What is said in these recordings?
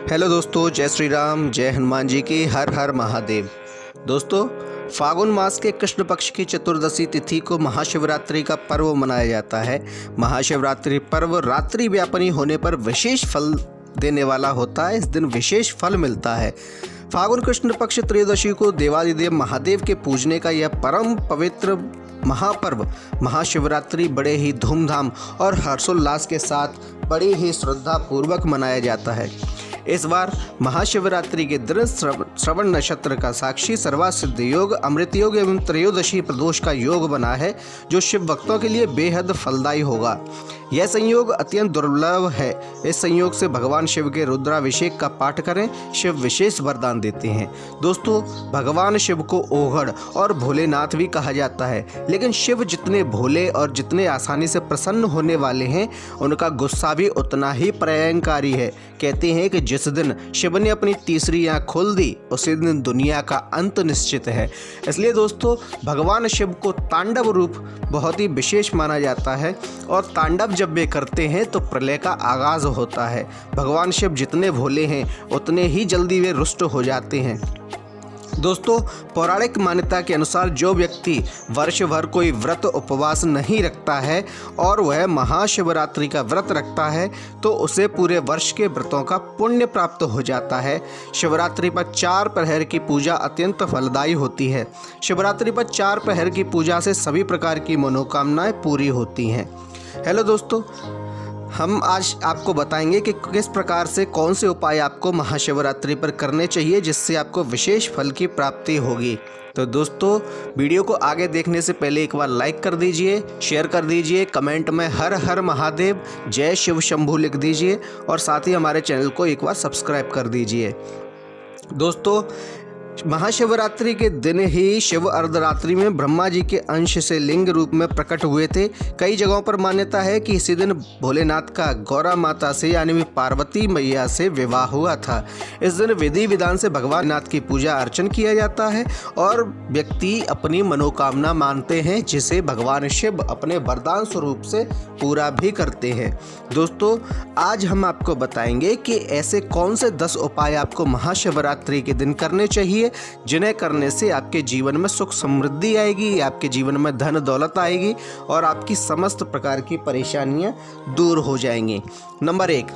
Hello दोस्तों, जय श्री राम, जय हनुमान जी की, हर हर महादेव। दोस्तों, फागुन मास के कृष्ण पक्ष की चतुर्दशी तिथि को महाशिवरात्रि का पर्व मनाया जाता है। महाशिवरात्रि पर्व रात्रि व्यापनी होने पर विशेष फल देने वाला होता है। इस दिन विशेष फल मिलता है। फागुन कृष्ण पक्ष त्रयोदशी को देवादिदेव महादेव के पूजने का यह परम पवित्र महापर्व महाशिवरात्रि बड़े ही धूमधाम और हर्षोल्लास के साथ बड़ी ही श्रद्धा पूर्वक मनाया जाता है। इस बार महाशिवरात्रि के दिन श्रवण नक्षत्र का साक्षी सर्वासिद्ध योग, अमृत योग एवं त्रयोदशी प्रदोष का योग बना है, जो शिव भक्तों के लिए बेहद फलदायी होगा। यह संयोग अत्यंत दुर्लभ है। इस संयोग से भगवान शिव के रुद्राभिषेक का पाठ करें, शिव विशेष वरदान देते हैं। दोस्तों, भगवान शिव को ओघड़ और भोलेनाथ भी कहा जाता है, लेकिन शिव जितने भोले और जितने आसानी से प्रसन्न होने वाले हैं, उनका गुस्सा भी उतना ही प्रलयंकारी है। कहते हैं कि जिस दिन शिव ने अपनी तीसरी आंख खोल दी, उसी दिन दुनिया का अंत निश्चित है। इसलिए दोस्तों, भगवान शिव को तांडव रूप बहुत ही विशेष माना जाता है, और तांडव जब वे करते हैं तो प्रलय का आगाज होता है। भगवान शिव जितने भोले हैं, उतने ही जल्दी वे रुष्ट हो जाते हैं। दोस्तों, पौराणिक मान्यता के अनुसार जो व्यक्ति वर्ष भर कोई व्रत उपवास नहीं रखता है और वह महाशिवरात्रि का व्रत रखता है, तो उसे पूरे वर्ष के व्रतों का पुण्य प्राप्त हो जाता है। शिवरात्रि पर 4 प्रहर की पूजा अत्यंत फलदायी होती है। शिवरात्रि पर 4 प्रहर की पूजा से सभी प्रकार की मनोकामनाएं पूरी होती हैं। हेलो दोस्तों, हम आज आपको बताएंगे कि किस प्रकार से कौन से उपाय आपको महाशिवरात्रि पर करने चाहिए, जिससे आपको विशेष फल की प्राप्ति होगी। तो दोस्तों, वीडियो को आगे देखने से पहले एक बार लाइक कर दीजिए, शेयर कर दीजिए, कमेंट में हर हर महादेव, जय शिव शंभू लिख दीजिए, और साथ ही हमारे चैनल को एक बार सब्सक्राइब कर दीजिए। दोस्तों, महाशिवरात्रि के दिन ही शिव अर्धरात्रि में ब्रह्मा जी के अंश से लिंग रूप में प्रकट हुए थे। कई जगहों पर मान्यता है कि इसी दिन भोलेनाथ का गौरा माता से यानी पार्वती मैया से विवाह हुआ था। इस दिन विधि विधान से भगवान नाथ की पूजा अर्चन किया जाता है और व्यक्ति अपनी मनोकामना मानते हैं, जिसे भगवान शिव अपने वरदान स्वरूप से पूरा भी करते हैं। दोस्तों, आज हम आपको बताएंगे कि ऐसे कौन से 10 उपाय आपको महाशिवरात्रि के दिन करने चाहिए, जिन्हें करने से आपके जीवन में सुख समृद्धि आएगी, आपके जीवन में धन दौलत आएगी और आपकी समस्त प्रकार की परेशानियां दूर हो जाएंगी। नंबर 1,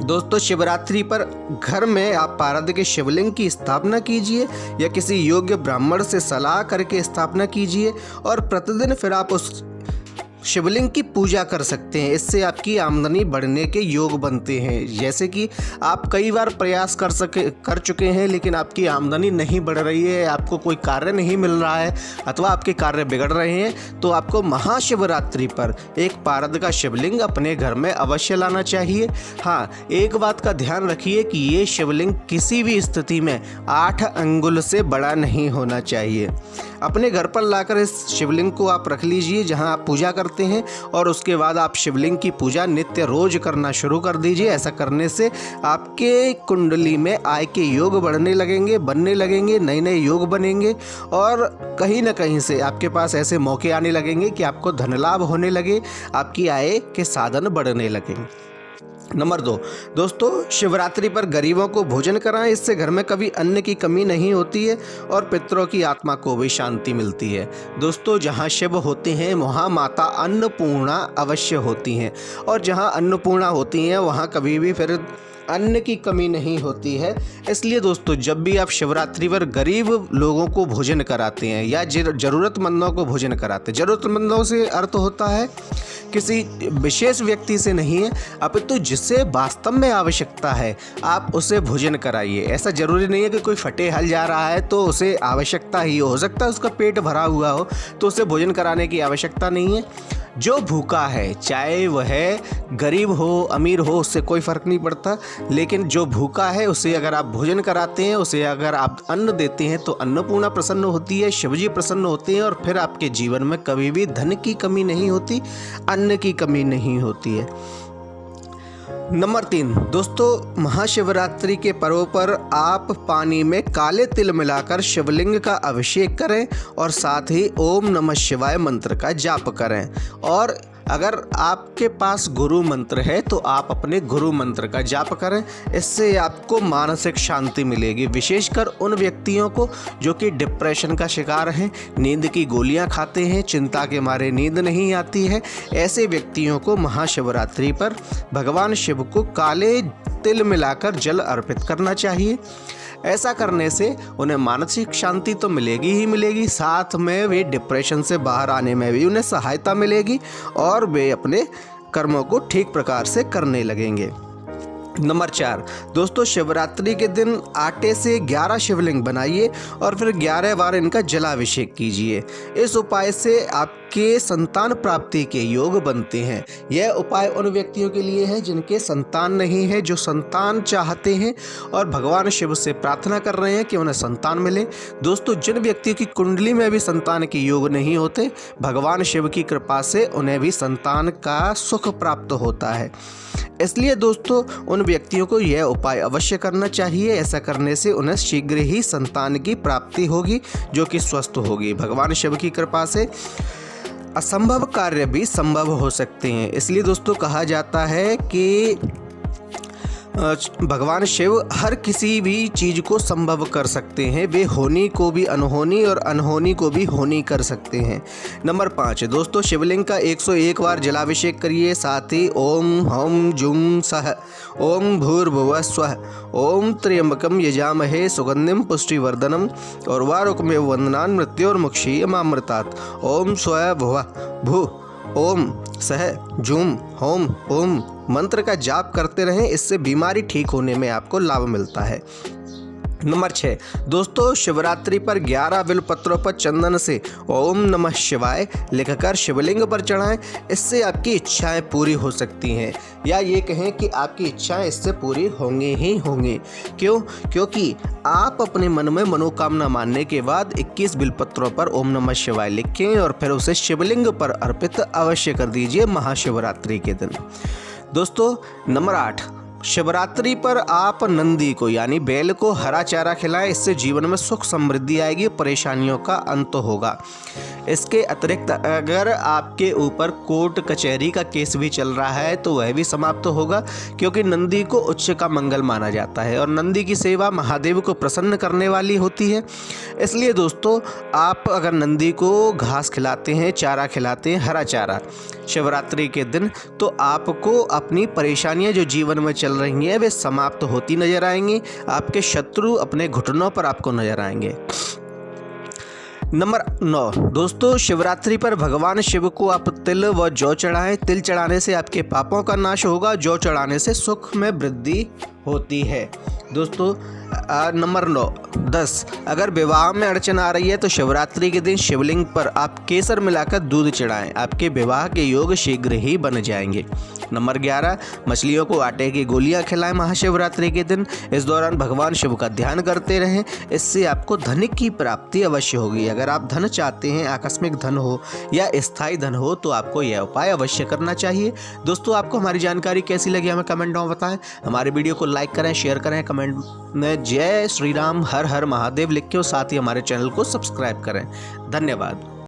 दोस्तों, शिवरात्रि पर घर में आप पारद के शिवलिंग की स्थापना कीजिए या किसी योग्य ब्राह्मण से सलाह करके स्थापना कीजिए, और प्रतिदिन फिर आप उस शिवलिंग की पूजा कर सकते हैं। इससे आपकी आमदनी बढ़ने के योग बनते हैं। जैसे कि आप कई बार प्रयास कर चुके हैं, लेकिन आपकी आमदनी नहीं बढ़ रही है, आपको कोई कार्य नहीं मिल रहा है, अथवा आपके कार्य बिगड़ रहे हैं, तो आपको महाशिवरात्रि पर एक पारद का शिवलिंग अपने घर में अवश्य लाना चाहिए। हाँ, एक बात का ध्यान रखिए कि ये शिवलिंग किसी भी स्थिति में 8 अंगुल से बड़ा नहीं होना चाहिए। अपने घर पर लाकर इस शिवलिंग को आप रख लीजिए जहां आप पूजा करते हैं, और उसके बाद आप शिवलिंग की पूजा नित्य रोज करना शुरू कर दीजिए। ऐसा करने से आपके कुंडली में आय के योग बनने लगेंगे, नए नए योग बनेंगे, और कहीं ना कहीं से आपके पास ऐसे मौके आने लगेंगे कि आपको धन लाभ होने लगे, आपकी आय के साधन बढ़ने लगेंगे। नंबर 2, दोस्तों, शिवरात्रि पर गरीबों को भोजन कराएं। इससे घर में कभी अन्न की कमी नहीं होती है और पितरों की आत्मा को भी शांति मिलती है। दोस्तों, जहां शिव होते हैं वहां माता अन्नपूर्णा अवश्य होती हैं, और जहां अन्नपूर्णा होती हैं वहां कभी भी फिर अन्न की कमी नहीं होती है। इसलिए दोस्तों, जब भी आप शिवरात्रि पर गरीब लोगों को भोजन कराते हैं या ज़रूरतमंदों को भोजन कराते हैं, ज़रूरतमंदों से अर्थ होता है किसी विशेष व्यक्ति से नहीं है, अपितु जिससे वास्तव में आवश्यकता है, आप उसे भोजन कराइए। ऐसा जरूरी नहीं है कि कोई फटे हल जा रहा है तो उसे आवश्यकता ही हो सकता है उसका पेट भरा हुआ हो तो उसे भोजन कराने की आवश्यकता नहीं है। जो भूखा है, चाहे वह गरीब हो अमीर हो, उससे कोई फ़र्क नहीं पड़ता, लेकिन जो भूखा है उसे अगर आप भोजन कराते हैं, उसे अगर आप अन्न देते हैं, तो अन्नपूर्णा प्रसन्न होती है, शिवजी प्रसन्न होते हैं, और फिर आपके जीवन में कभी भी धन की कमी नहीं होती, अन्न की कमी नहीं होती है। नंबर 3, दोस्तों, महाशिवरात्रि के पर्व पर आप पानी में काले तिल मिलाकर शिवलिंग का अभिषेक करें और साथ ही ओम नमः शिवाय मंत्र का जाप करें, और अगर आपके पास गुरु मंत्र है तो आप अपने गुरु मंत्र का जाप करें, इससे आपको मानसिक शांति मिलेगी। विशेषकर उन व्यक्तियों को जो कि डिप्रेशन का शिकार हैं, नींद की गोलियां खाते हैं, चिंता के मारे नींद नहीं आती है, ऐसे व्यक्तियों को महाशिवरात्रि पर भगवान शिव को काले तिल मिलाकर जल अर्पित करना चाहिए। ऐसा करने से उन्हें मानसिक शांति तो मिलेगी ही मिलेगी, साथ में वे डिप्रेशन से बाहर आने में भी उन्हें सहायता मिलेगी और वे अपने कर्मों को ठीक प्रकार से करने लगेंगे। नंबर 4 दोस्तों, शिवरात्रि के दिन आटे से 11 शिवलिंग बनाइए और फिर 11 बार इनका जलाभिषेक कीजिए। इस उपाय से आपके संतान प्राप्ति के योग बनते हैं। यह उपाय उन व्यक्तियों के लिए है जिनके संतान नहीं है, जो संतान चाहते हैं और भगवान शिव से प्रार्थना कर रहे हैं कि उन्हें संतान मिले। दोस्तों, जिन व्यक्तियों की कुंडली में भी संतान के योग नहीं होते, भगवान शिव की कृपा से उन्हें भी संतान का सुख प्राप्त होता है। इसलिए दोस्तों, उन व्यक्तियों को यह उपाय अवश्य करना चाहिए। ऐसा करने से उन्हें शीघ्र ही संतान की प्राप्ति होगी, जो कि स्वस्थ होगी। भगवान शिव की कृपा से असंभव कार्य भी संभव हो सकते हैं। इसलिए दोस्तों, कहा जाता है कि भगवान शिव हर किसी भी चीज़ को संभव कर सकते हैं। वे होनी को भी अनहोनी और अनहोनी को भी होनी कर सकते हैं। नंबर 5 दोस्तों, शिवलिंग का 101 बार जलाभिषेक करिए। साथ ही ओम हम जुम सह, ओम भूर्भुवः स्वः, ओम त्र्यंबकम यजामहे सुगंधिम पुष्टिवर्धनम और वारुकमेव वंदनान् मृत्योर्मुक्षीयमामृतात्। ओम स्वः भुवः भू, ओम सह जूम होम ओम मंत्र का जाप करते रहें, इससे बीमारी ठीक होने में आपको लाभ मिलता है। नंबर 6 दोस्तों, शिवरात्रि पर 11 बिलपत्रों पर चंदन से ओम नमः शिवाय लिखकर शिवलिंग पर चढ़ाएं। इससे आपकी इच्छाएं पूरी हो सकती हैं, या ये कहें कि आपकी इच्छाएं इससे पूरी होंगी ही होंगी। क्यों? क्योंकि आप अपने मन में मनोकामना मानने के बाद 21 बिलपत्रों पर ओम नमः शिवाय लिखें और फिर उसे शिवलिंग पर अर्पित अवश्य कर दीजिए महाशिवरात्रि के दिन। दोस्तों, नंबर 8 शिवरात्रि पर आप नंदी को यानी बैल को हरा चारा खिलाएं। इससे जीवन में सुख समृद्धि आएगी, परेशानियों का अंत होगा। इसके अतिरिक्त अगर आपके ऊपर कोर्ट कचहरी का केस भी चल रहा है तो वह भी समाप्त होगा, क्योंकि नंदी को उच्च का मंगल माना जाता है और नंदी की सेवा महादेव को प्रसन्न करने वाली होती है। इसलिए दोस्तों, आप अगर नंदी को घास खिलाते हैं, चारा खिलाते हैं, हरा चारा शिवरात्रि के दिन, तो आपको अपनी परेशानियां जो जीवन में चल रही हैं वे समाप्त होती नजर आएंगी। आपके शत्रु अपने घुटनों पर आपको नजर आएंगे। नंबर 9 दोस्तों, शिवरात्रि पर भगवान शिव को आप तिल व जौ चढ़ाएं। तिल चढ़ाने से आपके पापों का नाश होगा, जौ चढ़ाने से सुख में वृद्धि होती है। दोस्तों, नंबर 10 अगर विवाह में अड़चन आ रही है तो शिवरात्रि के दिन शिवलिंग पर आप केसर मिलाकर दूध चढ़ाएं। आपके विवाह के योग शीघ्र ही बन जाएंगे। नंबर 11 मछलियों को आटे की गोलियां खिलाएं महाशिवरात्रि के दिन। इस दौरान भगवान शिव का ध्यान करते रहें, इससे आपको धन की प्राप्ति अवश्य होगी। अगर आप धन चाहते हैं, आकस्मिक धन हो या स्थायी धन हो, तो आपको यह उपाय अवश्य करना चाहिए। दोस्तों, आपको हमारी जानकारी कैसी लगी हमें कमेंट में बताएं। हमारे वीडियो को लाइक करें, शेयर करें, कमेंट में जय श्री राम हर हर महादेव लिख के और साथ ही हमारे चैनल को सब्सक्राइब करें। धन्यवाद।